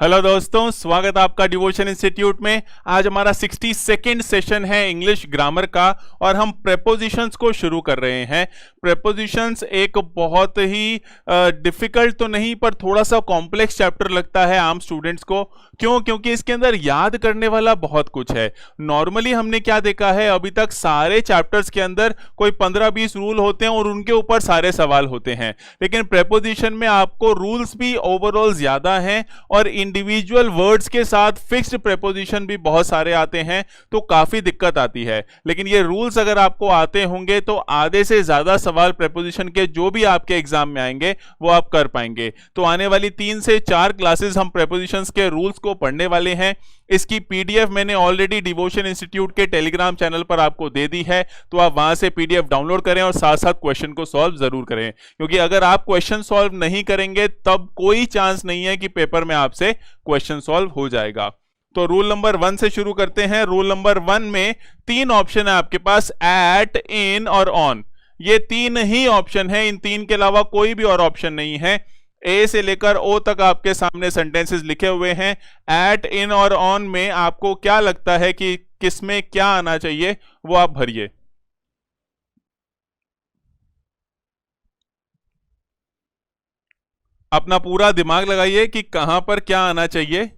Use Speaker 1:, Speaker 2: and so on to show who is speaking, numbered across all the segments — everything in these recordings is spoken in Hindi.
Speaker 1: हेलो दोस्तों, स्वागत है आपका डिवोशन इंस्टीट्यूट में। आज हमारा 62nd सेशन है इंग्लिश ग्रामर का और हम प्रेपोजिशंस को शुरू कर रहे हैं। प्रेपोजिशंस एक बहुत ही डिफिकल्ट तो नहीं पर थोड़ा सा कॉम्प्लेक्स चैप्टर लगता है आम स्टूडेंट्स को। क्यों? क्योंकि इसके अंदर याद करने वाला बहुत कुछ है। नॉर्मली हमने क्या देखा है, अभी तक सारे चैप्टर्स के अंदर कोई 15-20 रूल होते हैं और उनके ऊपर सारे सवाल होते हैं, लेकिन प्रेपोजिशन में आपको रूल्स भी ओवरऑल ज्यादा हैं और इंडिविजुअल वर्ड्स के साथ फिक्स्ड प्रेपोजिशन भी बहुत सारे आते हैं, तो काफी दिक्कत आती है। लेकिन ये रूल्स अगर आपको आते होंगे तो आधे से ज्यादा सवाल प्रेपोजिशन के जो भी आपके एग्जाम में आएंगे वो आप कर पाएंगे। तो आने वाली 3 से 4 क्लासेस हम प्रेपोजिशंस के रूल्स को पढ़ने वाले हैं। इसकी पीडीएफ मैंने ऑलरेडी डिवोशन इंस्टीट्यूट के टेलीग्राम चैनल पर आपको दे दी है, तो आप वहां से पीडीएफ डाउनलोड करें और साथ साथ क्वेश्चन को सॉल्व जरूर करें, क्योंकि अगर आप क्वेश्चन सॉल्व नहीं करेंगे तब कोई चांस नहीं है कि पेपर में आपसे क्वेश्चन सॉल्व हो जाएगा। तो रूल नंबर 1 से शुरू करते हैं। रूल नंबर 1 में 3 ऑप्शन है आपके पास, एट, इन और ऑन। ये 3 ही ऑप्शन है, इन 3 के अलावा कोई भी और ऑप्शन नहीं है। ए से लेकर ओ तक आपके सामने सेंटेंसेस लिखे हुए हैं। एट, इन और ऑन में आपको क्या लगता है कि किसमें क्या आना चाहिए, वो आप भरिए। अपना पूरा दिमाग लगाइए कि कहां पर क्या आना चाहिए।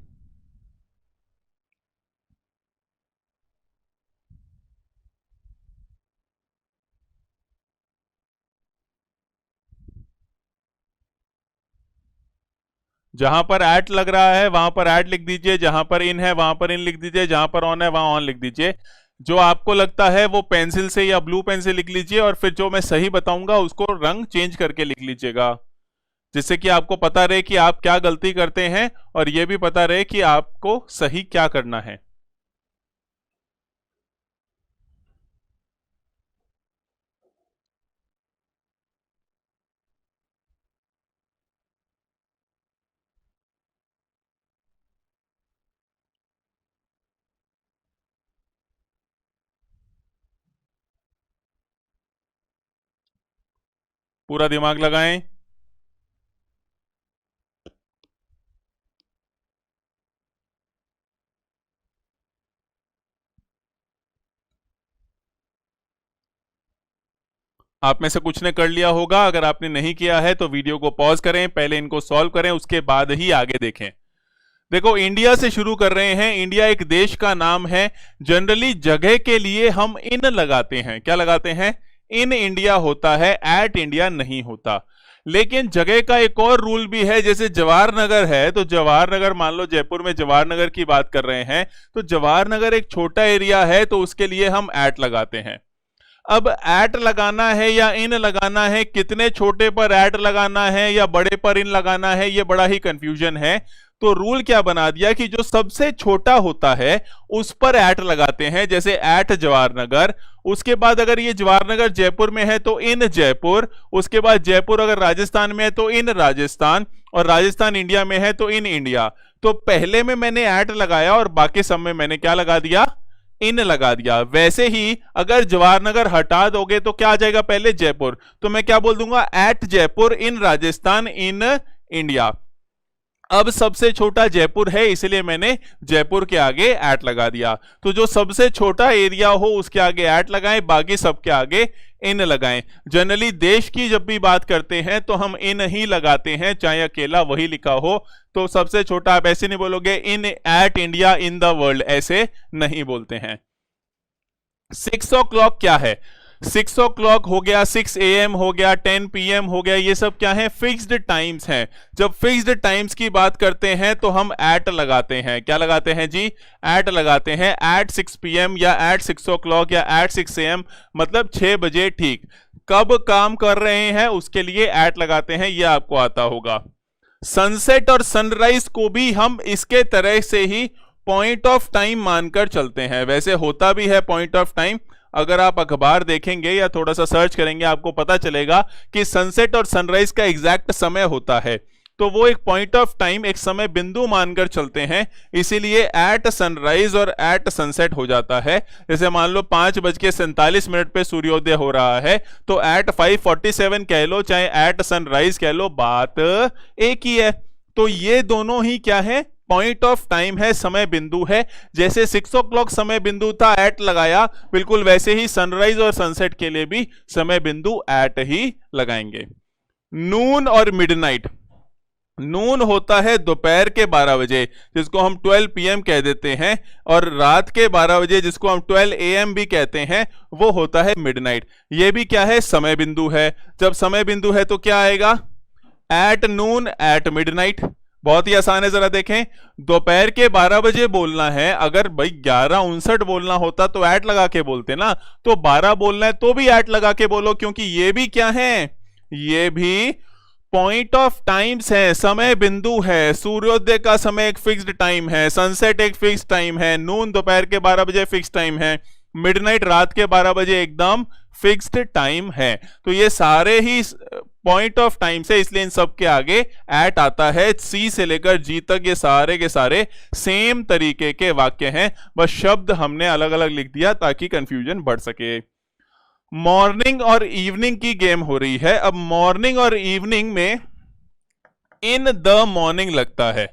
Speaker 1: जहां पर एट लग रहा है वहां पर एट लिख दीजिए, जहां पर इन है वहां पर इन लिख दीजिए, जहां पर ऑन है वहां ऑन लिख दीजिए। जो आपको लगता है वो पेंसिल से या ब्लू पेन से लिख लीजिए और फिर जो मैं सही बताऊंगा उसको रंग चेंज करके लिख लीजिएगा, जिससे कि आपको पता रहे कि आप क्या गलती करते हैं और यह भी पता रहे कि आपको सही क्या करना है। पूरा दिमाग लगाएं। आप में से कुछ ने कर लिया होगा, अगर आपने नहीं किया है तो वीडियो को पॉज करें, पहले इनको सॉल्व करें, उसके बाद ही आगे देखें। देखो, इंडिया से शुरू कर रहे हैं। इंडिया एक देश का नाम है। जनरली जगह के लिए हम इन लगाते हैं। क्या लगाते हैं? इन इंडिया होता है, एट इंडिया नहीं होता। लेकिन जगह का एक और रूल भी है। जैसे जवाहर नगर है तो जवाहर नगर, मान लो जयपुर में जवाहर नगर की बात कर रहे हैं, तो जवाहर नगर एक छोटा एरिया है तो उसके लिए हम एट लगाते हैं। अब एट लगाना है या इन लगाना है, कितने छोटे पर एट लगाना है या बड़े पर इन लगाना है, यह बड़ा ही कंफ्यूजन है। तो रूल क्या बना दिया कि जो सबसे छोटा होता है उस पर एट लगाते हैं। जैसे एट जवाहर नगर, उसके बाद अगर ये जवाहर नगर जयपुर में है तो इन जयपुर, उसके बाद जयपुर अगर राजस्थान में है तो इन राजस्थान, और राजस्थान इंडिया में है तो इन इंडिया। तो पहले में मैंने एट लगाया और बाकी सब में मैंने क्या लगा दिया? इन लगा दिया। वैसे ही अगर जवाहर नगर हटा दोगे तो क्या आ जाएगा? पहले जयपुर, तो मैं क्या बोल दूंगा? At Jaipur, in Rajasthan, in India. अब सबसे छोटा जयपुर है इसलिए मैंने जयपुर के आगे एट लगा दिया। तो जो सबसे छोटा एरिया हो उसके आगे एट लगाएं, बाकी सबके आगे इन लगाएं। जनरली देश की जब भी बात करते हैं तो हम इन ही लगाते हैं, चाहे अकेला वही लिखा हो। तो सबसे छोटा आप ऐसे नहीं बोलोगे in at India in the world, ऐसे नहीं बोलते हैं। 6 o'clock क्या है? 6 o'clock हो गया, 6 AM हो गया, 10 PM हो गया, ये सब क्या है? फिक्स्ड टाइम्स हैं। जब फिक्स्ड टाइम्स की बात करते हैं तो हम एट लगाते हैं। क्या लगाते हैं जी? एट लगाते हैं। एट 6 PM या एट 6 o'clock या एट 6 AM, मतलब 6 बजे ठीक। कब काम कर रहे हैं उसके लिए एट लगाते हैं, यह आपको आता होगा। सनसेट और सनराइज को भी हम इसके तरह से ही पॉइंट ऑफ टाइम मानकर चलते हैं। वैसे होता भी है पॉइंट ऑफ टाइम, अगर आप अखबार देखेंगे या थोड़ा सा सर्च करेंगे आपको पता चलेगा कि सनसेट और सनराइज का एग्जैक्ट समय होता है। तो वो एक पॉइंट ऑफ टाइम, एक समय बिंदु मानकर चलते हैं, इसीलिए एट सनराइज और एट सनसेट हो जाता है। जैसे मान लो 5:47 पे सूर्योदय हो रहा है तो एट 5:47 कह लो, चाहे एट सनराइज कह लो, बात एक ही है। तो ये दोनों ही क्या है? पॉइंट ऑफ टाइम है, समय बिंदु है। जैसे 6 o'clock समय बिंदु था, एट लगाया, बिल्कुल वैसे ही सनराइज और सनसेट के लिए भी समय बिंदु एट ही लगाएंगे। नून और मिडनाइट। नून होता है दोपहर के 12 बजे, जिसको हम 12 PM कह देते हैं, और रात के 12 बजे जिसको हम 12 AM भी कहते हैं, वो होता है मिडनाइट। ये भी क्या है, समय बिंदु है। जब समय बिंदु है तो क्या आएगा, एट नून एट मिडनाइट। बहुत ही आसान है, जरा देखें। दोपहर के 12 बजे बोलना है, अगर भाई 11:59 बोलना होता तो ऐट लगा के बोलते ना, तो 12 बोलना है तो भी ऐट लगा के बोलो, क्योंकि ये भी क्या है, ये भी पॉइंट ऑफ टाइम्स है, समय बिंदु है। सूर्योदय का समय एक फिक्स्ड टाइम है, सनसेट एक फिक्स्ड टाइम है, नून दोपहर के 12 बजे फिक्स टाइम है, मिडनाइट रात के 12 बजे एकदम फिक्स्ड टाइम है। तो ये सारे ही पॉइंट ऑफ टाइम से, इसलिए इन सब के आगे एट आता है। सी से लेकर जी तक ये सारे के सारे सेम तरीके के वाक्य हैं, बस शब्द हमने अलग अलग लिख दिया ताकि कंफ्यूजन बढ़ सके। मॉर्निंग और इवनिंग की गेम हो रही है। अब मॉर्निंग और इवनिंग में इन द मॉर्निंग लगता है।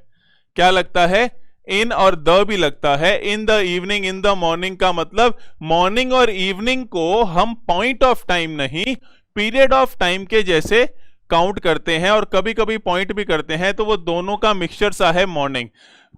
Speaker 1: क्या लगता है, इन और द भी लगता है। In the evening, in the morning का मतलब मॉर्निंग और इवनिंग को हम पॉइंट ऑफ टाइम नहीं, पीरियड ऑफ टाइम के जैसे काउंट करते हैं, और कभी कभी पॉइंट भी करते हैं, तो वो दोनों का मिक्सचर सा है मॉर्निंग।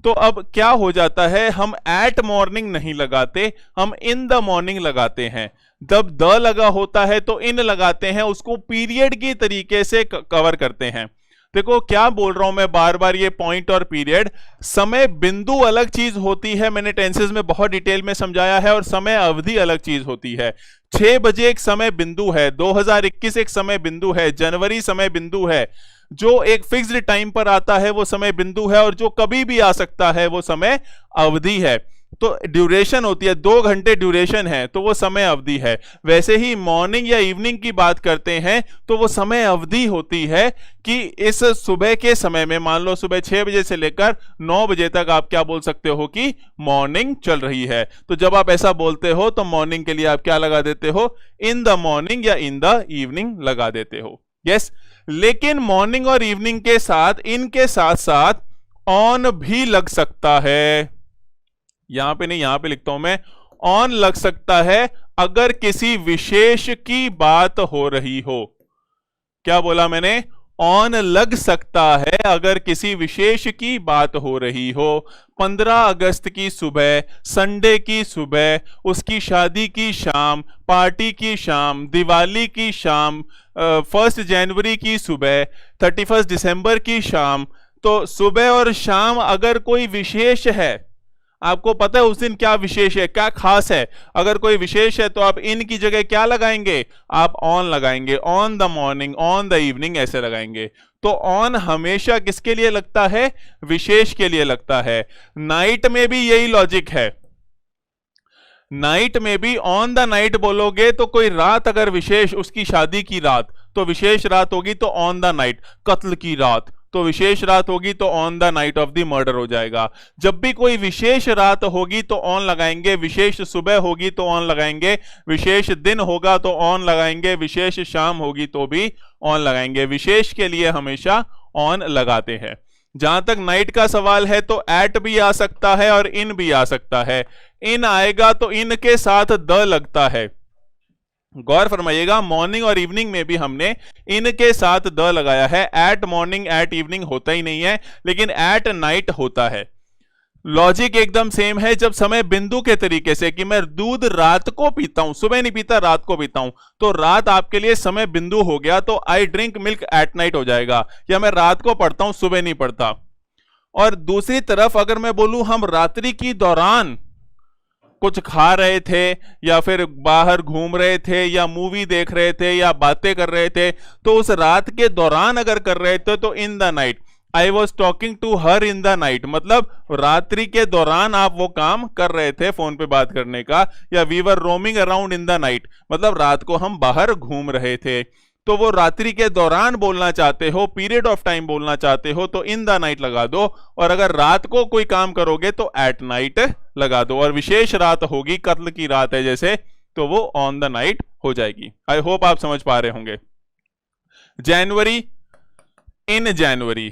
Speaker 1: तो अब क्या हो जाता है, हम एट मॉर्निंग नहीं लगाते, हम इन द मॉर्निंग लगाते हैं। जब द लगा होता है तो इन लगाते हैं, उसको पीरियड की तरीके से कवर करते हैं। देखो क्या बोल रहा हूं मैं बार बार, ये पॉइंट और पीरियड, समय बिंदु अलग चीज होती है, मैंने टेंसेस में बहुत डिटेल में समझाया है, और समय अवधि अलग चीज होती है। 6 बजे एक समय बिंदु है, 2021 एक समय बिंदु है, जनवरी समय बिंदु है। जो एक फिक्स्ड टाइम पर आता है वो समय बिंदु है, और जो कभी भी आ सकता है वो समय अवधि है। तो ड्यूरेशन होती है, 2 घंटे ड्यूरेशन है, तो वो समय अवधि है। वैसे ही मॉर्निंग या इवनिंग की बात करते हैं तो वो समय अवधि होती है कि इस सुबह के समय में, मान लो सुबह 6 बजे से लेकर 9 बजे तक आप क्या बोल सकते हो कि मॉर्निंग चल रही है। तो जब आप ऐसा बोलते हो तो मॉर्निंग के लिए आप क्या लगा देते हो, इन द मॉर्निंग या इन द इवनिंग लगा देते हो। यस, लेकिन मॉर्निंग और इवनिंग के साथ, इनके साथ साथ ऑन भी लग सकता है। यहां पे नहीं, यहां पे लिखता हूं मैं, ऑन लग सकता है अगर किसी विशेष की बात हो रही हो। क्या बोला मैंने, ऑन लग सकता है अगर किसी विशेष की बात हो रही हो। 15 अगस्त की सुबह, संडे की सुबह, उसकी शादी की शाम, पार्टी की शाम, दिवाली की शाम, 1 जनवरी की सुबह, 31 दिसंबर की शाम। तो सुबह और शाम अगर कोई विशेष है, आपको पता है उस दिन क्या विशेष है, क्या खास है, अगर कोई विशेष है तो आप इन की जगह क्या लगाएंगे, आप ऑन लगाएंगे। On the morning, on the evening ऐसे लगाएंगे। तो ऑन हमेशा किसके लिए लगता है, विशेष के लिए लगता है। नाइट में भी यही लॉजिक है। नाइट में भी ऑन द नाइट बोलोगे तो कोई रात अगर विशेष, उसकी शादी की रात, तो विशेष रात होगी तो ऑन द नाइट। कत्ल की रात तो विशेष रात होगी तो on the night of the murder हो जाएगा। जब भी कोई विशेष रात होगी तो ऑन लगाएंगे, विशेष सुबह होगी तो ऑन लगाएंगे, विशेष दिन होगा तो ऑन लगाएंगे, विशेष शाम होगी तो भी ऑन लगाएंगे। विशेष के लिए हमेशा ऑन लगाते हैं। जहां तक नाइट का सवाल है तो एट भी आ सकता है और इन भी आ सकता है। इन आएगा तो इन के साथ द लगता है। गौर फरमाइएगा, मॉर्निंग और इवनिंग में भी हमने इनके साथ द लगाया है। एट मॉर्निंग एट इवनिंग होता ही नहीं है, लेकिन एट नाइट होता है। लॉजिक एकदम सेम है। जब समय बिंदु के तरीके से कि मैं दूध रात को पीता हूं, सुबह नहीं पीता, रात को पीता हूं, तो रात आपके लिए समय बिंदु हो गया, तो I drink milk at night हो जाएगा। या मैं रात को पढ़ता हूं, सुबह नहीं पढ़ता। और दूसरी तरफ अगर मैं बोलूं हम रात्रि की दौरान कुछ खा रहे थे, या फिर बाहर घूम रहे थे, या मूवी देख रहे थे, या बातें कर रहे थे, तो उस रात के दौरान अगर कर रहे थे तो in the night. I was talking to her in the night, मतलब रात्रि के दौरान आप वो काम कर रहे थे फोन पे बात करने का। या we were roaming around in the night, मतलब रात को हम बाहर घूम रहे थे। तो वो रात्रि के दौरान बोलना चाहते हो, पीरियड ऑफ टाइम बोलना चाहते हो, तो इन द नाइट लगा दो। और अगर रात को कोई काम करोगे तो एट नाइट लगा दो। और विशेष रात होगी, कत्ल की रात है जैसे, तो वो ऑन द नाइट हो जाएगी। आई होप आप समझ पा रहे होंगे। January, in January,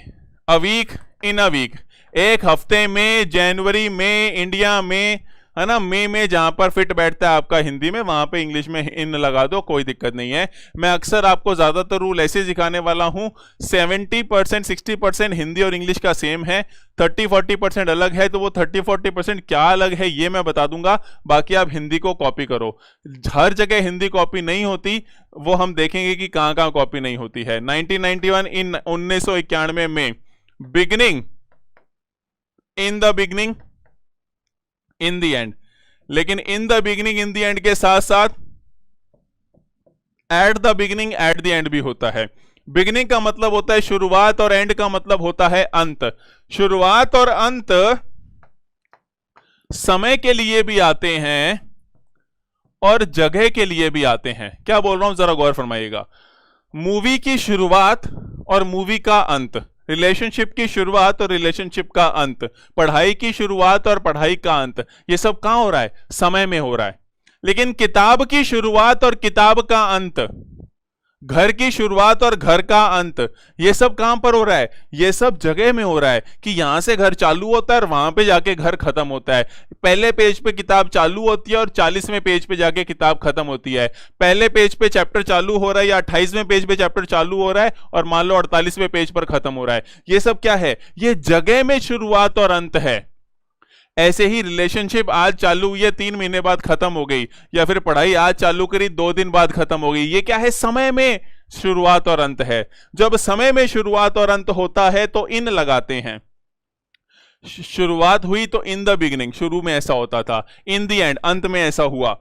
Speaker 1: a week, in a week. एक हफ्ते में, जनवरी में, इंडिया में, है ना, मई में जहां पर फिट बैठता है आपका हिंदी में, वहां पे इंग्लिश में इन लगा दो, कोई दिक्कत नहीं है। मैं अक्सर आपको ज्यादातर रूल ऐसे सिखाने वाला हूं, 70% 60% हिंदी और इंग्लिश का सेम है, 30-40% अलग है, तो वो 30-40% क्या अलग है ये मैं बता दूंगा, बाकी आप हिंदी को कॉपी करो। हर जगह हिंदी कॉपी नहीं होती, वो हम देखेंगे कि कहां कहां कॉपी नहीं होती है। 1991 इन 1991 में beginning, in the beginning, in the end, लेकिन in the beginning in the end के साथ साथ at the beginning at the end भी होता है। बिगिनिंग का मतलब होता है शुरुआत और एंड का मतलब होता है अंत। शुरुआत और अंत समय के लिए भी आते हैं और जगह के लिए भी आते हैं। क्या बोल रहा हूं जरा गौर फरमाइएगा। मूवी की शुरुआत और मूवी का अंत, रिलेशनशिप की शुरुआत और रिलेशनशिप का अंत, पढ़ाई की शुरुआत और पढ़ाई का अंत, ये सब कहां हो रहा है? समय में हो रहा है। लेकिन किताब की शुरुआत और किताब का अंत, घर की शुरुआत और घर का अंत, ये सब कहां पर हो रहा है? ये सब जगह में हो रहा है कि यहां से घर चालू होता है और वहां पे जाके घर खत्म होता है। पहले पेज पे किताब चालू होती है और 40वें पेज पे जाके किताब खत्म होती है। पहले पेज पे चैप्टर चालू हो रहा है या 28वें पेज पे चैप्टर चालू हो रहा है और मान लो 48वें पेज पर खत्म हो रहा है। ये सब क्या है? ये जगह में शुरुआत और अंत है। ऐसे ही रिलेशनशिप आज चालू हुई है, 3 महीने बाद खत्म हो गई, या फिर पढ़ाई आज चालू करी 2 दिन बाद खत्म हो गई। ये क्या है? समय में शुरुआत और अंत है। जब समय में शुरुआत और अंत होता है तो इन लगाते हैं। शुरुआत हुई तो इन द बिगिनिंग, शुरू में ऐसा होता था, इन द एंड, अंत में ऐसा हुआ।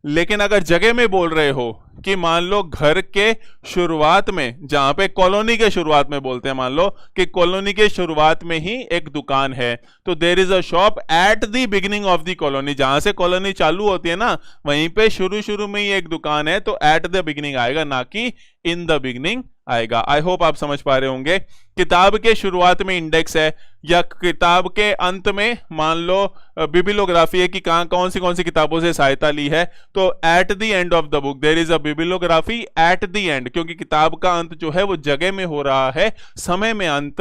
Speaker 1: लेकिन अगर जगह में बोल रहे हो कि मान लो घर के शुरुआत में, जहां पे कॉलोनी के शुरुआत में बोलते हैं, मान लो कि कॉलोनी के शुरुआत में ही एक दुकान है, तो there is a shop at the beginning of the colony. जहां से कॉलोनी चालू होती है ना, वहीं पे शुरू में ही एक दुकान है, तो एट द बिगिनिंग आएगा, ना कि इन द बिगिनिंग आएगा। आई होप आप समझ पा रहे होंगे। किताब के शुरुआत में इंडेक्स है या किताब के अंत में मान लो बिबिलोग्राफी है कि कौन सी किताबों से सहायता ली है, तो at the end of the book there is a bibliography at the end, क्योंकि किताब का अंत जो है वो जगह में हो रहा है, समय में अंत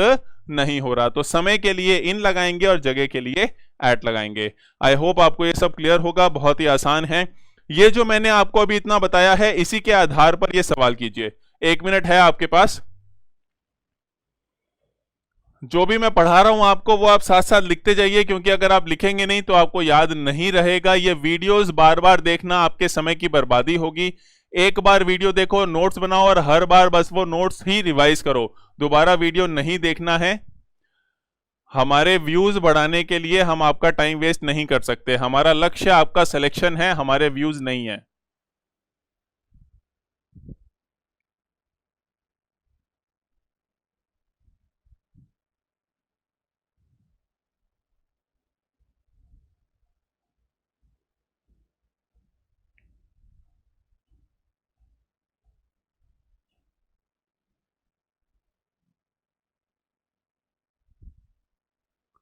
Speaker 1: नहीं हो रहा। तो समय के लिए इन लगाएंगे और जगह के लिए एट लगाएंगे। आई होप आपको ये सब क्लियर होगा, बहुत ही आसान है। ये जो मैंने आपको अभी इतना बताया है, इसी के आधार पर ये सवाल कीजिए। 1 मिनट है आपके पास। जो भी मैं पढ़ा रहा हूं आपको वो आप साथ साथ लिखते जाइए, क्योंकि अगर आप लिखेंगे नहीं तो आपको याद नहीं रहेगा। ये वीडियोस बार बार देखना आपके समय की बर्बादी होगी। एक बार वीडियो देखो, नोट्स बनाओ और हर बार बस वो नोट्स ही रिवाइज करो, दोबारा वीडियो नहीं देखना है। हमारे व्यूज बढ़ाने के लिए हम आपका टाइम वेस्ट नहीं कर सकते। हमारा लक्ष्य आपका सिलेक्शन है, हमारे व्यूज नहीं है।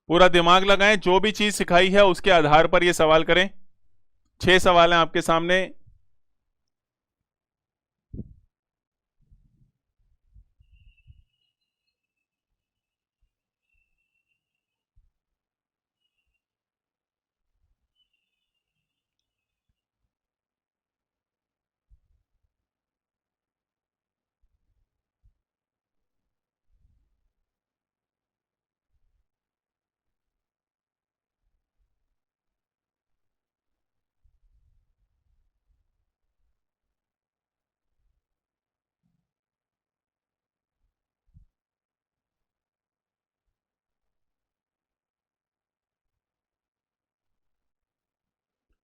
Speaker 1: पूरा दिमाग लगाएं, जो भी चीज सिखाई है उसके आधार पर ये सवाल करें। 6 सवाल हैं आपके सामने।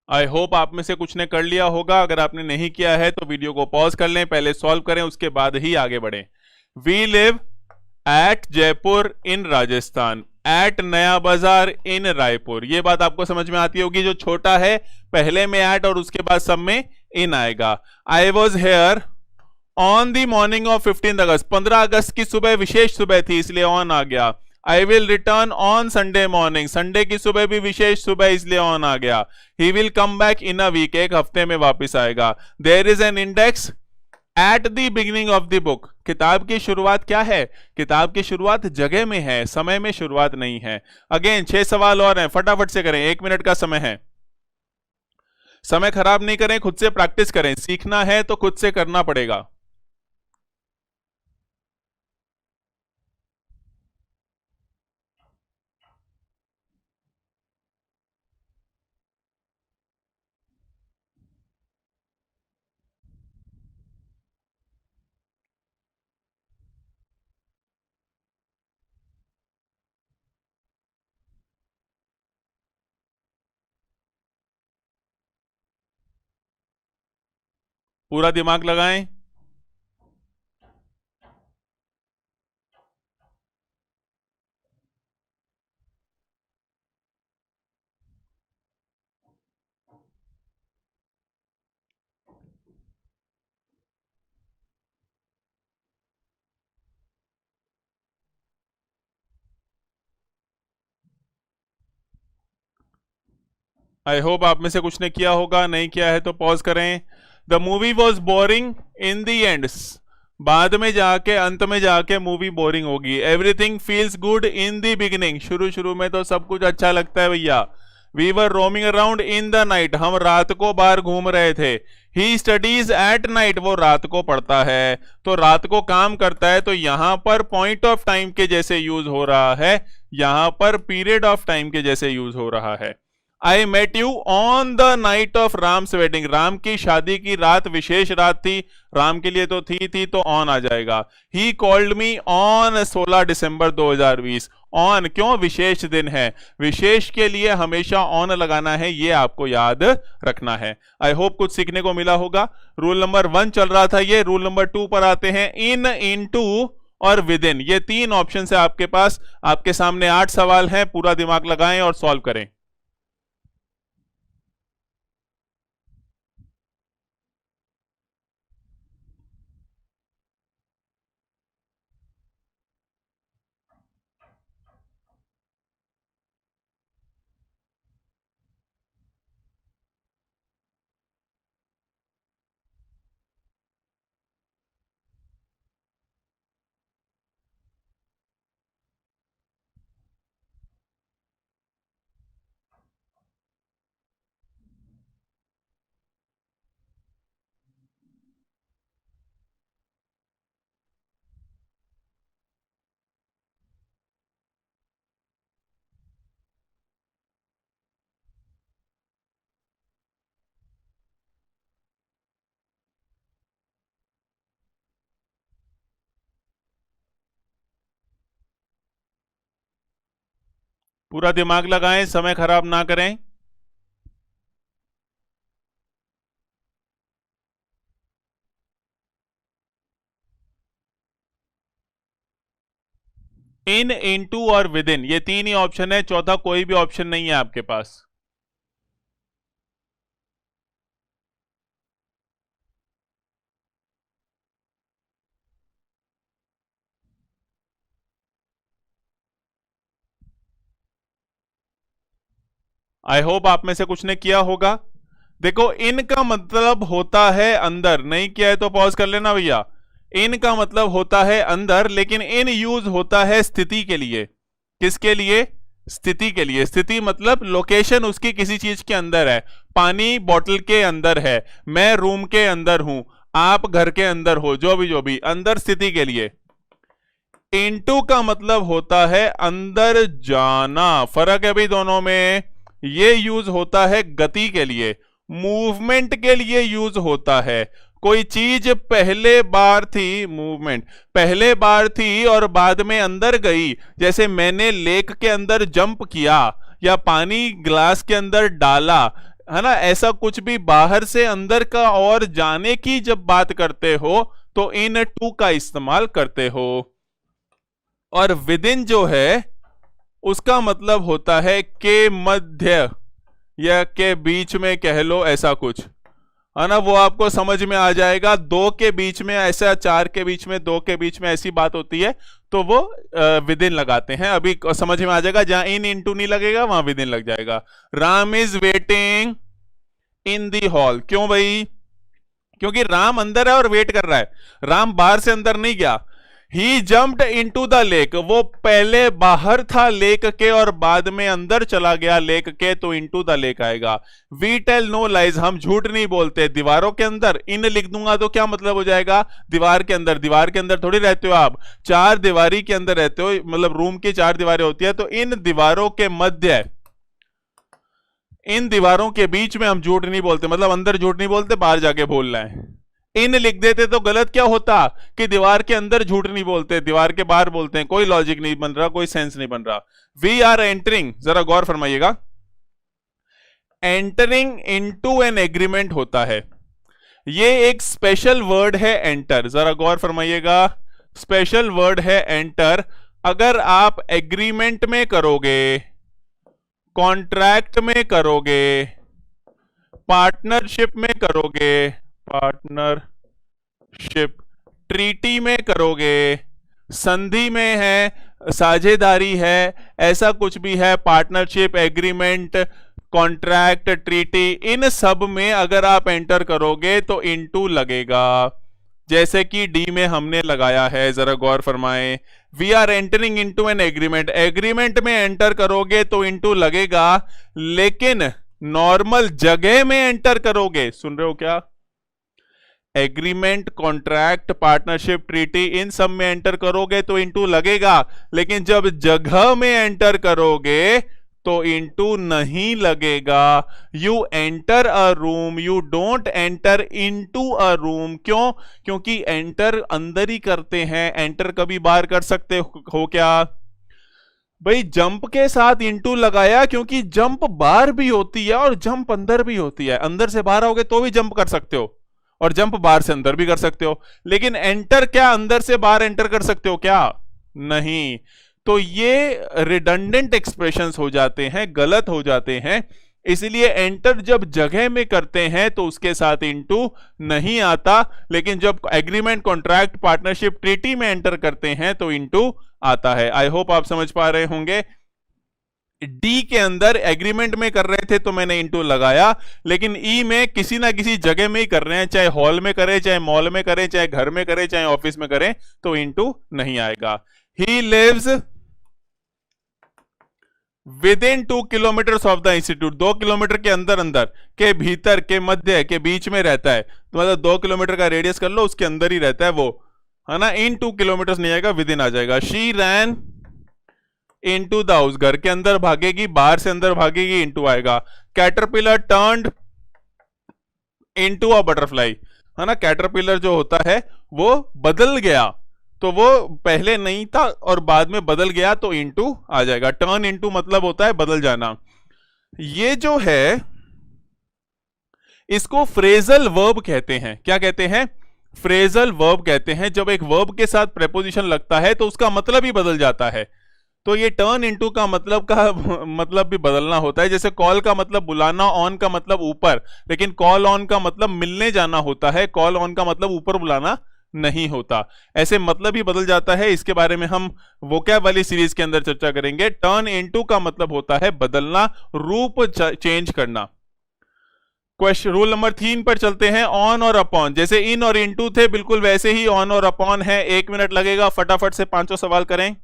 Speaker 1: आई होप आप में से कुछ ने कर लिया होगा। अगर आपने नहीं किया है तो वीडियो को पॉज कर लें, पहले सॉल्व करें, उसके बाद ही आगे बढ़ें। We live at Jaipur in Rajasthan, at Naya Bazaar इन रायपुर। ये बात आपको समझ में आती होगी। जो छोटा है पहले में एट और उसके बाद सब में इन आएगा। I was here on the morning of 15 August, 15 अगस्त की सुबह विशेष सुबह थी इसलिए ऑन आ गया। I will return on Sunday morning, Sunday की सुबह भी विशेष सुबह इसलिए ऑन आ गया। He will come back in a week, एक हफ्ते में वापस आएगा। There is an index at the beginning of the book, किताब की शुरुआत क्या है? किताब की शुरुआत जगह में है, समय में शुरुआत नहीं है। अगेन 6 सवाल और हैं, फटाफट से करें, 1 मिनट का समय है। समय खराब नहीं करें, खुद से प्रैक्टिस करें, सीखना है तो खुद से करना पड़ेगा। पूरा दिमाग लगाएं। आई होप आप में से कुछ ने किया होगा, नहीं किया है तो पॉज करें। The movie was boring in the and, बाद में जाके, अंत में जाके मूवी बोरिंग होगी। Everything feels good in the beginning, शुरू शुरू में तो सब कुछ अच्छा लगता है भैया। We were roaming around in the night, हम रात को बाहर घूम रहे थे। ही स्टडीज एट नाइट, वो रात को पढ़ता है, तो रात को काम करता है। तो यहां पर पॉइंट ऑफ टाइम के जैसे यूज हो रहा है, यहां पर पीरियड ऑफ टाइम के जैसे यूज हो रहा है। I met you on the night of Ram's wedding, Ram की शादी की रात विशेष रात थी, राम के लिए तो थी तो ऑन आ जाएगा। He called me on 16 December 2020, on क्यों? विशेष दिन है, विशेष के लिए हमेशा ऑन लगाना है, ये आपको याद रखना है। आई होप कुछ सीखने को मिला होगा। रूल नंबर 1 चल रहा था ये, रूल नंबर 2 पर आते हैं। इन, इनटू और विद इन, ये 3 ऑप्शन है आपके पास। आपके सामने 8 सवाल हैं, पूरा दिमाग लगाएं और सॉल्व करें। पूरा दिमाग लगाएं, समय खराब ना करें। इन, इनटू और विद इन, ये 3 ही ऑप्शन है, चौथा कोई भी ऑप्शन नहीं है आपके पास। आई होप आप में से कुछ ने किया होगा। देखो, इन का मतलब होता है अंदर, नहीं किया है तो पॉज कर लेना भैया। इन का मतलब होता है अंदर, लेकिन इन यूज होता है स्थिति के लिए। किसके लिए? स्थिति के लिए। स्थिति मतलब लोकेशन उसकी किसी चीज के अंदर है। पानी बॉटल के अंदर है, मैं रूम के अंदर हूं, आप घर के अंदर हो, जो भी अंदर, स्थिति के लिए। इनटू का मतलब होता है अंदर जाना, फर्क है भी दोनों में। ये यूज होता है गति के लिए, मूवमेंट के लिए यूज होता है। कोई चीज पहले बार थी, मूवमेंट पहले बार थी और बाद में अंदर गई, जैसे मैंने लेक के अंदर जंप किया या पानी ग्लास के अंदर डाला, है ना। ऐसा कुछ भी बाहर से अंदर का और जाने की जब बात करते हो तो इन टू का इस्तेमाल करते हो। और विदिन जो है उसका मतलब होता है के मध्य या के बीच में, कह लो ऐसा कुछ, है ना। वो आपको समझ में आ जाएगा। 2 के बीच में ऐसा, 4 के बीच में, 2 के बीच में ऐसी बात होती है तो वो विदिन लगाते हैं। अभी समझ में आ जाएगा, जहां इन इनटू नहीं लगेगा वहां विदिन लग जाएगा। Ram is waiting in the hall, क्यों भाई? क्योंकि राम अंदर है और वेट कर रहा है, राम बाहर से अंदर नहीं गया। ही जम्प्ड इनटू द लेक, वो पहले बाहर था लेक के और बाद में अंदर चला गया लेक के, तो इनटू द लेक आएगा। वी टेल नो लाइज, हम झूठ नहीं बोलते। दीवारों के अंदर इन लिख दूंगा तो क्या मतलब हो जाएगा, दीवार के अंदर। दीवार के अंदर थोड़ी रहते हो आप, चार दीवारी के अंदर रहते हो, मतलब रूम की चार दीवारें होती है, तो इन दीवारों के मध्य, इन दीवारों के बीच में हम झूठ नहीं बोलते, मतलब अंदर झूठ नहीं बोलते, बाहर जाके बोल रहे हैं। इन लिख देते तो गलत क्या होता कि दीवार के अंदर झूठ नहीं बोलते, दीवार के बाहर बोलते हैं। कोई लॉजिक नहीं बन रहा, कोई सेंस नहीं बन रहा। वी आर एंटरिंग, जरा गौर फरमाइएगा, एंटरिंग इनटू एन एग्रीमेंट होता है, ये एक स्पेशल वर्ड है एंटर, जरा गौर फरमाइएगा, स्पेशल वर्ड है एंटर। अगर आप एग्रीमेंट में करोगे, कॉन्ट्रैक्ट में करोगे, पार्टनरशिप में करोगे, पार्टनरशिप, ट्रीटी में करोगे, संधि में है, साझेदारी है, ऐसा कुछ भी है, पार्टनरशिप, एग्रीमेंट, कॉन्ट्रैक्ट, ट्रीटी, इन सब में अगर आप एंटर करोगे तो इनटू लगेगा, जैसे कि डी में हमने लगाया है। जरा गौर फरमाएं, we are entering into an agreement, agreement में एंटर करोगे तो इनटू लगेगा, लेकिन नॉर्मल जगह में एंटर करोगे, सुन रहे हो क्या, एग्रीमेंट, कॉन्ट्रैक्ट, पार्टनरशिप, ट्रीटी, इन सब में एंटर करोगे तो इनटू लगेगा, लेकिन जब जगह में एंटर करोगे तो इनटू नहीं लगेगा। You enter a room, you don't enter into a room. क्यों? क्योंकि एंटर अंदर ही करते हैं, एंटर कभी बाहर कर सकते हो क्या भाई? जंप के साथ इनटू लगाया क्योंकि जंप बाहर भी होती है और जंप अंदर भी होती है। अंदर से बाहर आओगे तो भी जंप कर सकते हो और जंप बाहर से अंदर भी कर सकते हो, लेकिन एंटर क्या अंदर से बाहर एंटर कर सकते हो क्या? नहीं। तो ये रिडंडेंट एक्सप्रेशंस हो जाते हैं, गलत हो जाते हैं। इसलिए एंटर जब जगह में करते हैं तो उसके साथ इनटू नहीं आता, लेकिन जब एग्रीमेंट, कॉन्ट्रैक्ट, पार्टनरशिप, ट्रीटी में एंटर करते हैं तो इनटू आता है। आई होप आप समझ पा रहे होंगे। डी के अंदर एग्रीमेंट में कर रहे थे तो मैंने इनटू लगाया, लेकिन ई में किसी ना किसी जगह में ही कर रहे हैं, चाहे हॉल में करें, चाहे मॉल में करें, चाहे घर में करें, चाहे ऑफिस में करें, तो इनटू नहीं आएगा। He lives within 2 kilometre of the institute, 2 kilometre के अंदर, अंदर के भीतर, के मध्य, के बीच में रहता है, तो मतलब 2 किलोमीटर का रेडियस कर लो, उसके अंदर ही रहता है वो, है ना। इन 2 किलोमीटर नहीं आएगा, विद इन आ जाएगा। She ran into the house, घर के अंदर भागेगी, बाहर से अंदर भागेगी, इनटू आएगा। Caterpillar turned into a butterfly, है ना। कैटरपिलर जो होता है वो बदल गया, तो वो पहले नहीं था और बाद में बदल गया, तो इनटू आ जाएगा। टर्न इनटू मतलब होता है बदल जाना। ये जो है इसको फ्रेजल वर्ब कहते हैं। क्या कहते हैं? फ्रेजल वर्ब कहते हैं। जब एक वर्ब के साथ प्रेपोजिशन लगता है तो उसका मतलब ही बदल जाता है। तो ये टर्न इनटू का मतलब भी बदलना होता है। जैसे कॉल का मतलब बुलाना, ऑन का मतलब ऊपर, लेकिन कॉल ऑन का मतलब मिलने जाना होता है, कॉल ऑन का मतलब ऊपर बुलाना नहीं होता। ऐसे मतलब ही बदल जाता है। इसके बारे में हम वोकैब वाली सीरीज के अंदर चर्चा करेंगे। टर्न इनटू का मतलब होता है बदलना, रूप चेंज करना। क्वेश्चन रूल नंबर 3 पर चलते हैं। ऑन और अपॉन, जैसे इन और इनटू थे बिल्कुल वैसे ही ऑन और अपॉन है। 1 मिनट लगेगा, फटाफट से 5 सवाल करें।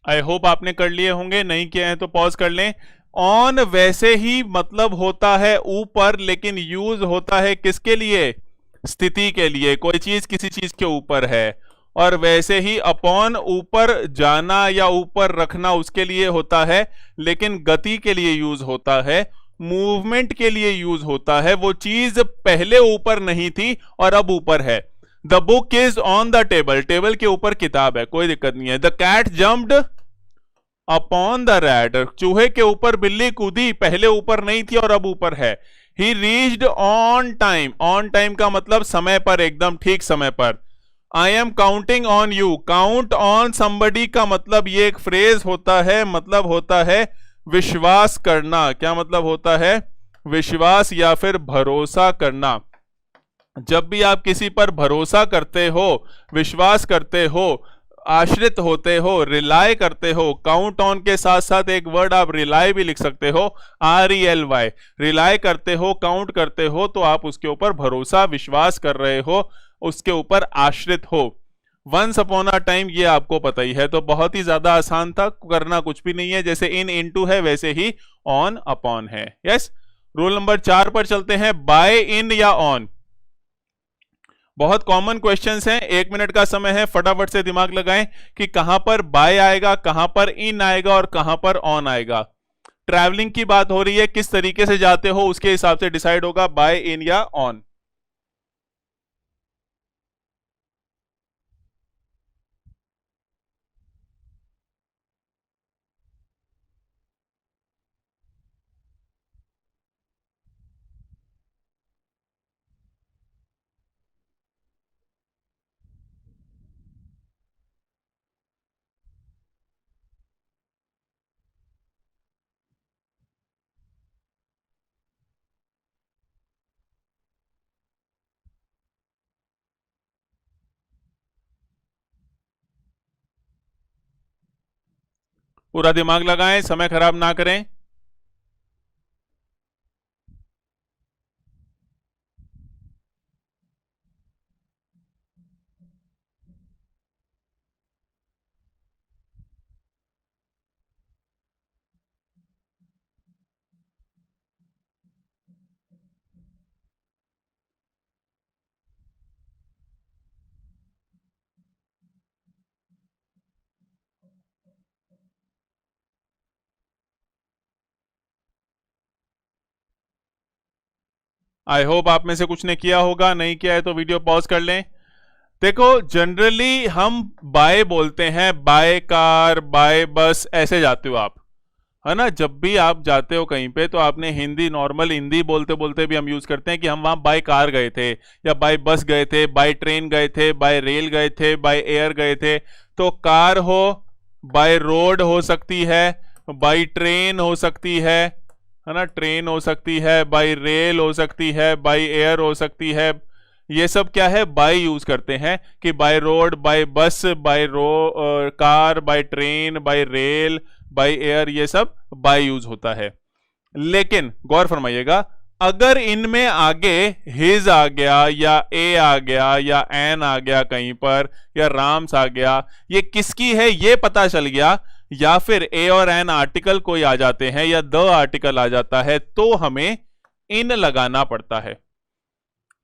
Speaker 1: आई होप आपने कर लिए होंगे, नहीं किए हैं तो पॉज कर लें ऑन वैसे ही मतलब होता है ऊपर, लेकिन यूज होता है किसके लिए? स्थिति के लिए, कोई चीज किसी चीज के ऊपर है। और वैसे ही अपॉन ऊपर जाना या ऊपर रखना उसके लिए होता है, लेकिन गति के लिए यूज होता है, मूवमेंट के लिए यूज होता है। वो चीज पहले ऊपर नहीं थी और अब ऊपर है। The book is on the table, table के ऊपर किताब है, कोई दिक्कत नहीं है। The cat jumped upon the rat, चूहे के ऊपर बिल्ली कूदी, पहले ऊपर नहीं थी और अब ऊपर है। ही reached on time, on time का मतलब समय पर, एकदम ठीक समय पर। I am counting on you, count on somebody का मतलब ये एक फ्रेज होता है, मतलब होता है विश्वास करना। क्या मतलब होता है? विश्वास या फिर भरोसा करना। जब भी आप किसी पर भरोसा करते हो, विश्वास करते हो, आश्रित होते हो, रिलाय करते हो, काउंट ऑन के साथ साथ एक वर्ड आप रिलाय भी लिख सकते हो, RELY, रिलाय करते हो, काउंट करते हो, तो आप उसके ऊपर भरोसा, विश्वास कर रहे हो, उसके ऊपर आश्रित हो। वंस अपॉन अ टाइम ये आपको पता ही है, तो बहुत ही ज्यादा आसान था, करना कुछ भी नहीं है। जैसे इन इनटू है वैसे ही ऑन अपॉन है। यस। रूल नंबर 4 पर चलते हैं, बाय इन या ऑन। बहुत कॉमन क्वेश्चंस हैं, 1 मिनट का समय है, फटाफट से दिमाग लगाएं कि कहां पर बाय आएगा, कहां पर इन आएगा और कहां पर ऑन आएगा। ट्रैवलिंग की बात हो रही है, किस तरीके से जाते हो उसके हिसाब से डिसाइड होगा बाय इन या ऑन। पूरा दिमाग लगाएं, समय खराब ना करें। आई होप आप में से कुछ ने किया होगा, नहीं किया है तो वीडियो पॉज कर लें। देखो, जनरली हम बाय बोलते हैं, बाय कार, बाय बस, ऐसे जाते हो आप, है ना। जब भी आप जाते हो कहीं पे तो आपने हिंदी, नॉर्मल हिंदी बोलते बोलते भी हम यूज करते हैं कि हम वहां बाय कार गए थे, या बाय बस गए थे, बाय ट्रेन गए थे, बाय रेल गए थे, बाय एयर गए थे। तो कार हो, बाय रोड हो सकती है, बाय ट्रेन हो सकती है ना, ट्रेन हो सकती है, बाय रेल हो सकती है, बाय एयर हो सकती है। ये सब क्या है? बाय यूज करते हैं कि बाय रोड, बाय बस, by car, by train, bye rail, by air, ये सब बाय यूज होता है। लेकिन गौर फरमाइएगा, अगर इनमें आगे हिज आ गया, या ए आ गया, या एन आ गया कहीं पर, या राम्स आ गया, ये किसकी है ये पता चल गया, या फिर ए और एन आर्टिकल कोई आ जाते हैं, या द आर्टिकल आ जाता है, तो हमें इन लगाना पड़ता है।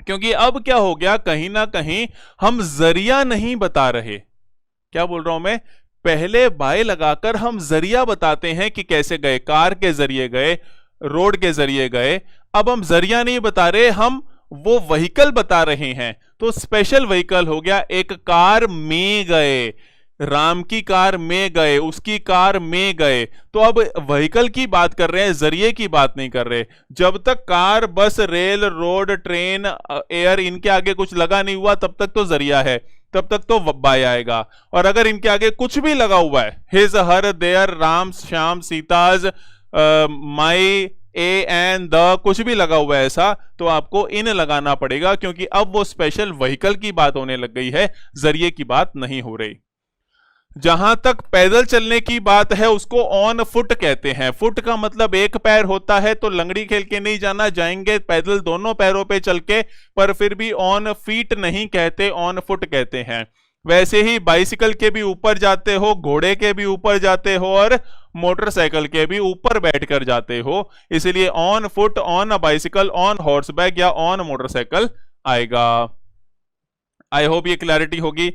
Speaker 1: क्योंकि अब क्या हो गया, कहीं ना कहीं हम जरिया नहीं बता रहे। क्या बोल रहा हूं मैं? पहले बाय लगाकर हम जरिया बताते हैं कि कैसे गए, कार के जरिए गए, रोड के जरिए गए। अब हम जरिया नहीं बता रहे, हम वो व्हीकल बता रहे हैं। तो स्पेशल व्हीकल हो गया, एक कार में गए, राम की कार में गए, उसकी कार में गए। तो अब व्हीकल की बात कर रहे हैं, जरिए की बात नहीं कर रहे। जब तक कार, बस, रेल, रोड, ट्रेन, एयर, इनके आगे कुछ लगा नहीं हुआ तब तक तो जरिया है, तब तक तो बाय आएगा। और अगर इनके आगे कुछ भी लगा हुआ है, his, her, their, Ram, Shyam, Sita's, my, a and the, कुछ भी लगा हुआ है ऐसा, तो आपको इन लगाना पड़ेगा, क्योंकि अब वो स्पेशल व्हीकल की बात होने लग गई है, जरिए की बात नहीं हो रही। जहां तक पैदल चलने की बात है उसको ऑन फुट कहते हैं। फुट का मतलब एक पैर होता है, तो लंगड़ी खेल के नहीं जाना, जाएंगे पैदल दोनों पैरों पे चल के, पर फिर भी ऑन फीट नहीं कहते, ऑन फुट कहते हैं। वैसे ही बाइसिकल के भी ऊपर जाते हो, घोड़े के भी ऊपर जाते हो और मोटरसाइकिल के भी ऊपर बैठकर जाते हो, इसलिए on foot, on a bicycle, on horseback या ऑन मोटरसाइकिल आएगा। आई होप ये क्लैरिटी होगी।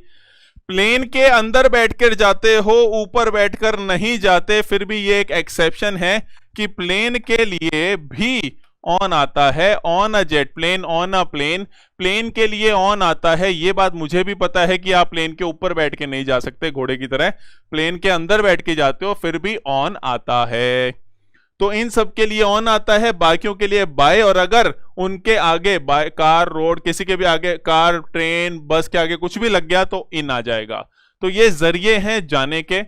Speaker 1: प्लेन के अंदर बैठकर जाते हो, ऊपर बैठकर नहीं जाते, फिर भी ये एक एक्सेप्शन है कि प्लेन के लिए भी ऑन आता है, on a jet plane, on a plane, plane के लिए ऑन आता है। ये बात मुझे भी पता है कि आप प्लेन के ऊपर बैठ के नहीं जा सकते घोड़े की तरह, प्लेन के अंदर बैठ के जाते हो फिर भी ऑन आता है। तो इन सब के लिए ऑन आता है, बाकियों के लिए बाय, और अगर उनके आगे बाय, कार, रोड, किसी के भी आगे, कार, ट्रेन, बस के आगे कुछ भी लग गया तो इन आ जाएगा। तो ये जरिए हैं जाने के।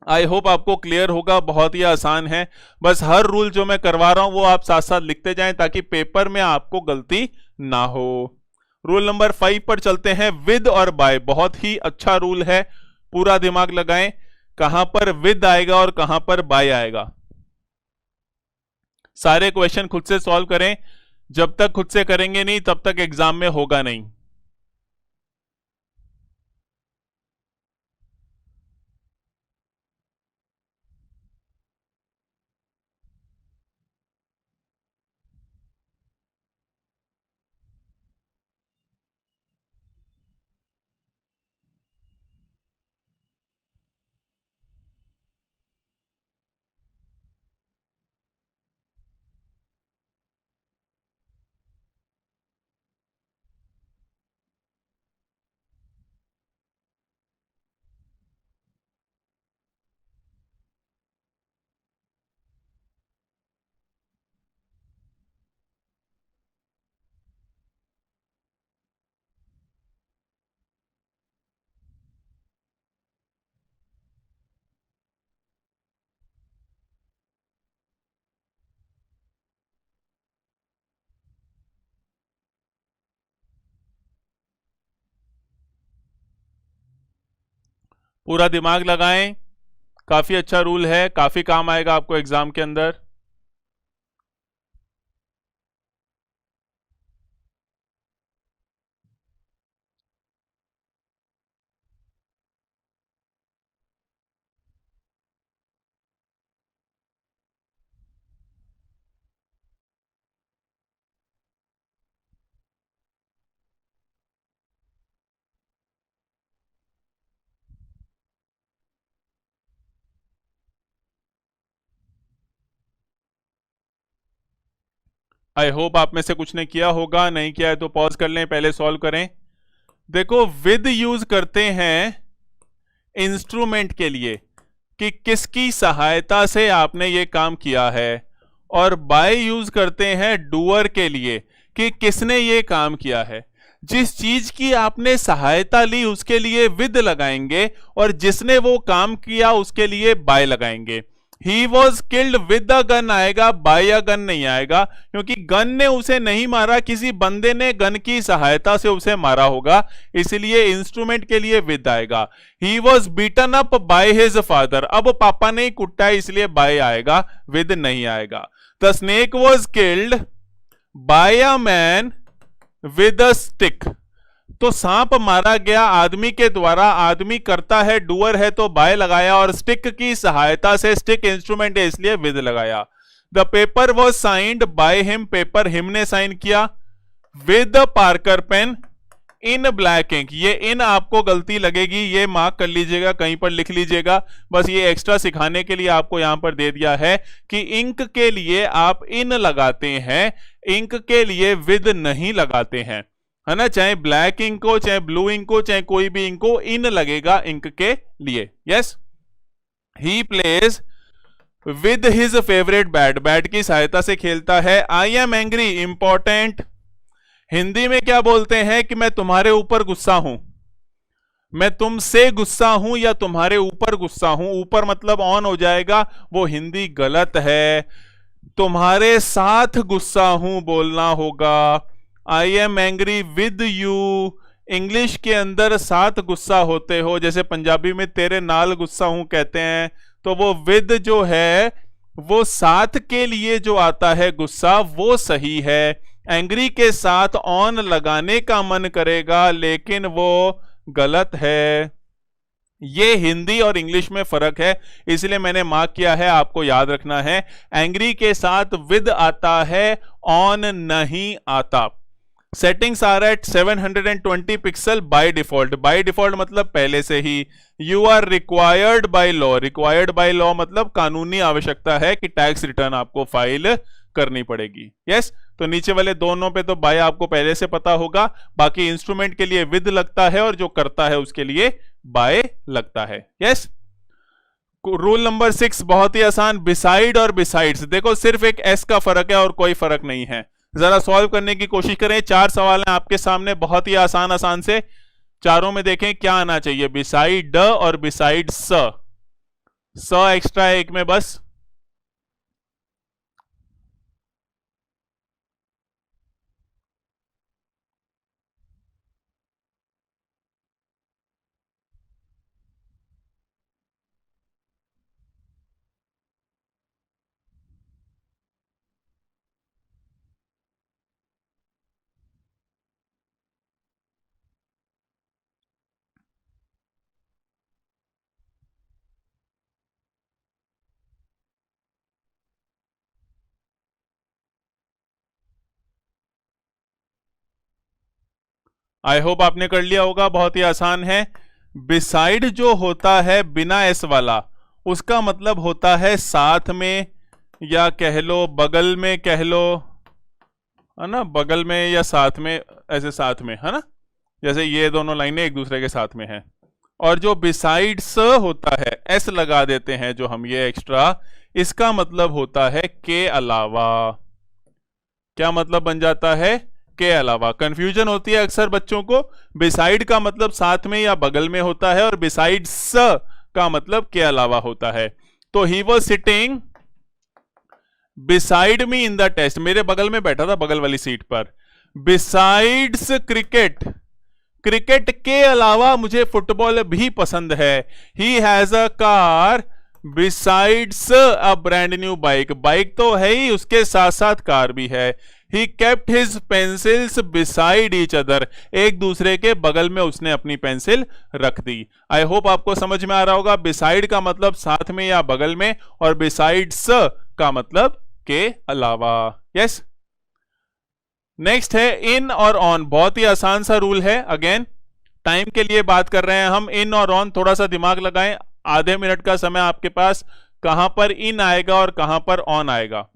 Speaker 1: आई होप आपको क्लियर होगा, बहुत ही आसान है। बस हर रूल जो मैं करवा रहा हूं वो आप साथ साथ लिखते जाएं ताकि पेपर में आपको गलती ना हो। रूल नंबर 5 पर चलते हैं, विद और बाय। बहुत ही अच्छा रूल है, पूरा दिमाग लगाएं कहां पर विद आएगा और कहां पर बाय आएगा। सारे क्वेश्चन खुद से सॉल्व करें, जब तक खुद से करेंगे नहीं तब तक एग्जाम में होगा नहीं। पूरा दिमाग लगाएं, काफी अच्छा रूल है, काफी काम आएगा आपको एग्जाम के अंदर। आई होप आप में से कुछ ने किया होगा, नहीं किया है तो पॉज कर लें, पहले सॉल्व करें। देखो, विद यूज करते हैं इंस्ट्रूमेंट के लिए कि किसकी सहायता से आपने ये काम किया है, और बाय यूज करते हैं डूअर के लिए कि किसने ये काम किया है। जिस चीज की आपने सहायता ली उसके लिए विद लगाएंगे, और जिसने वो काम किया उसके लिए बाय लगाएंगे। He was killed with the gun आएगा, बाय अ गन नहीं आएगा, क्योंकि गन ने उसे नहीं मारा, किसी बंदे ने गन की सहायता से उसे मारा होगा, इसलिए इंस्ट्रूमेंट के लिए विद आएगा। He was beaten up by his father, अब पापा ने कुटा है इसलिए बाय आएगा, विद नहीं आएगा। The snake was killed by a man with a stick, तो सांप मारा गया आदमी के द्वारा, आदमी करता है, डूअर है तो बाय लगाया, और स्टिक की सहायता से, स्टिक इंस्ट्रूमेंट है इसलिए विद लगाया। The paper was signed by him, paper him ने साइन किया, with Parker pen in black ink. ये इन आपको गलती लगेगी, ये मार्क कर लीजिएगा, कहीं पर लिख लीजिएगा, बस ये एक्स्ट्रा सिखाने के लिए आपको यहां पर दे दिया है कि इंक के लिए आप इन लगाते हैं, इंक के लिए विद नहीं लगाते हैं, है ना। चाहे ब्लैक इंक हो, चाहे ब्लू इंक हो, चाहे कोई भी इंक हो, इन लगेगा इंक के लिए। Yes, he plays with his favourite bat, bat की सहायता से खेलता है। I am angry, important, Hindi में क्या बोलते हैं कि मैं तुम्हारे ऊपर गुस्सा हूं, मैं तुमसे गुस्सा हूं या तुम्हारे ऊपर गुस्सा हूं, ऊपर मतलब ऑन हो जाएगा, वो हिंदी गलत है, तुम्हारे साथ गुस्सा हूं बोलना होगा। I am angry with you, English के अंदर साथ गुस्सा होते हो, जैसे पंजाबी में तेरे नाल गुस्सा हूं कहते हैं, तो वो विद जो है वो साथ के लिए जो आता है गुस्सा, वो सही है। एंग्री के साथ ऑन लगाने का मन करेगा लेकिन वो गलत है। ये हिंदी और इंग्लिश में फर्क है, इसलिए मैंने मार्क किया है, आपको याद रखना है। एंग्री के साथ विद आता है, ऑन नहीं आता। Settings are at 720 pixel by default. By default मतलब पहले से ही। You are required by law. Required by law मतलब कानूनी आवश्यकता है कि टैक्स रिटर्न आपको फाइल करनी पड़ेगी। यस तो नीचे वाले दोनों पे तो बाय आपको पहले से पता होगा, बाकी इंस्ट्रूमेंट के लिए विद लगता है और जो करता है उसके लिए बाय लगता है। यस रूल नंबर 6 बहुत ही आसान, बिसाइड और बिसाइड्स। देखो सिर्फ एक एस का फर्क है और कोई फर्क नहीं है। जरा सॉल्व करने की कोशिश करें। 4 सवाल हैं आपके सामने, बहुत ही आसान आसान से। चारों में देखें क्या आना चाहिए, बिसाइड ड और बिसाइड स एक्स्ट्रा है एक में बस। आई होप आपने कर लिया होगा, बहुत ही आसान है। बिसाइड जो होता है बिना एस वाला, उसका मतलब होता है साथ में, या कह लो बगल में, कह लो है ना, बगल में या साथ में, ऐसे साथ में, है ना, जैसे ये दोनों लाइनें एक दूसरे के साथ में हैं। और जो बिसाइड्स होता है, एस लगा देते हैं जो हम, ये एक्स्ट्रा, इसका मतलब होता है के अलावा। क्या मतलब बन जाता है, के अलावा। कंफ्यूजन होती है अक्सर बच्चों को, बिसाइड का मतलब साथ में या बगल में होता है और बिसाइड्स का मतलब के अलावा होता है। तो he was sitting beside me in the test, मेरे बगल में बैठा था, बगल वाली सीट पर। बिसाइड्स क्रिकेट, क्रिकेट के अलावा मुझे फुटबॉल भी पसंद है। He has a car besides a brand new bike, bike तो है ही, उसके साथ साथ कार भी है। He kept his pencils beside each other, एक दूसरे के बगल में उसने अपनी पेंसिल रख दी। आई होप आपको समझ में आ रहा होगा, बिसाइड का मतलब साथ में या बगल में, और बिसाइड्स का मतलब के अलावा। यस नेक्स्ट है इन और ऑन, बहुत ही आसान सा रूल है। अगेन टाइम के लिए बात कर रहे हैं हम, इन और ऑन, थोड़ा सा दिमाग लगाएं। आधे मिनट का समय आपके पास, कहां पर इन आएगा और कहां पर ऑन आएगा।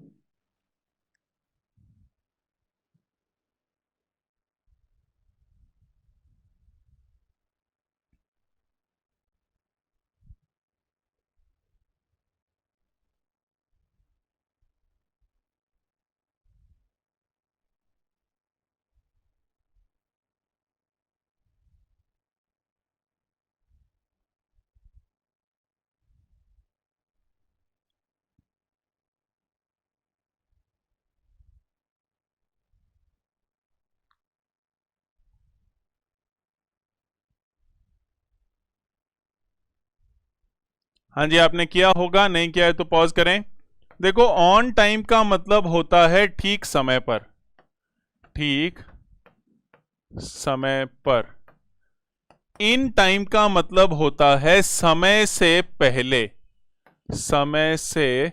Speaker 1: हाँ जी आपने किया होगा, नहीं किया है तो पॉज करें। देखो ऑन टाइम का मतलब होता है ठीक समय पर, ठीक समय पर। इन टाइम का मतलब होता है समय से पहले, समय से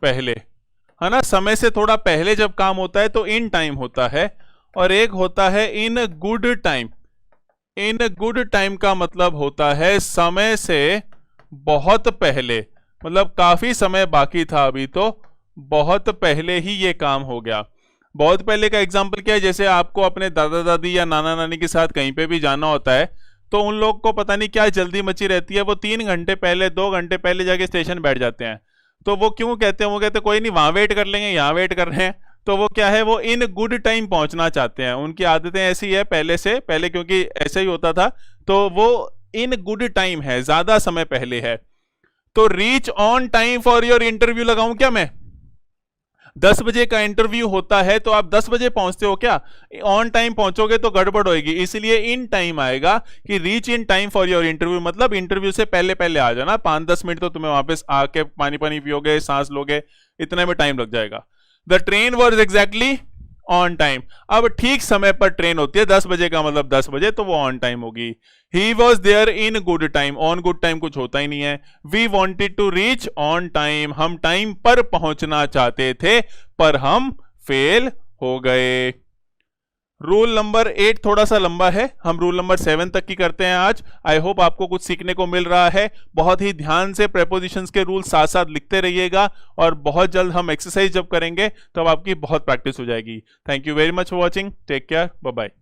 Speaker 1: पहले, है ना, समय से थोड़ा पहले जब काम होता है तो इन टाइम होता है। और एक होता है इन गुड टाइम, इन गुड टाइम का मतलब होता है समय से बहुत पहले, मतलब काफी समय बाकी था अभी, तो बहुत पहले ही ये काम हो गया। बहुत पहले का एग्जाम्पल क्या है, जैसे आपको अपने दादा दादी या नाना नानी के साथ कहीं पे भी जाना होता है, तो उन लोग को पता नहीं क्या जल्दी मची रहती है, वो 3 घंटे पहले 2 घंटे पहले जाके स्टेशन बैठ जाते हैं। तो वो क्यों कहते हैं, वो कहते हैं कोई नहीं वहां वेट कर लेंगे, यहाँ वेट कर रहे हैं। तो वो क्या है, वो इन गुड टाइम पहुंचना चाहते हैं, उनकी आदतें ऐसी है पहले से, पहले क्योंकि ऐसे ही होता था, तो वो इन गुड टाइम है, ज्यादा समय पहले है। तो reach on time for your interview लगाऊं क्या मैं, 10 बजे का इंटरव्यू होता है तो आप 10 बजे पहुंचते हो क्या, ऑन टाइम पहुंचोगे तो गड़बड़ होगी, इसलिए इन टाइम आएगा कि reach in time for your interview, मतलब इंटरव्यू से पहले पहले आ जाना। 5-10 मिनट तो तुम्हें वापस आके पानी पानी पियोगे, सांस लोगे, इतने में टाइम लग जाएगा। The train was exactly on time. अब ठीक समय पर ट्रेन होती है, 10 बजे का मतलब 10 बजे, तो वो ऑन टाइम होगी। He was there in good time, on good time कुछ होता ही नहीं है। We wanted to reach on time, हम टाइम पर पहुंचना चाहते थे पर हम फेल हो गए। रूल नंबर 8 थोड़ा सा लंबा है, हम रूल नंबर 7 तक की करते हैं आज। आई होप आपको कुछ सीखने को मिल रहा है। बहुत ही ध्यान से प्रेपोजिशंस के रूल साथ साथ लिखते रहिएगा, और बहुत जल्द हम एक्सरसाइज जब करेंगे तब आपकी बहुत प्रैक्टिस हो जाएगी। Thank you very much for watching, take care, bye bye.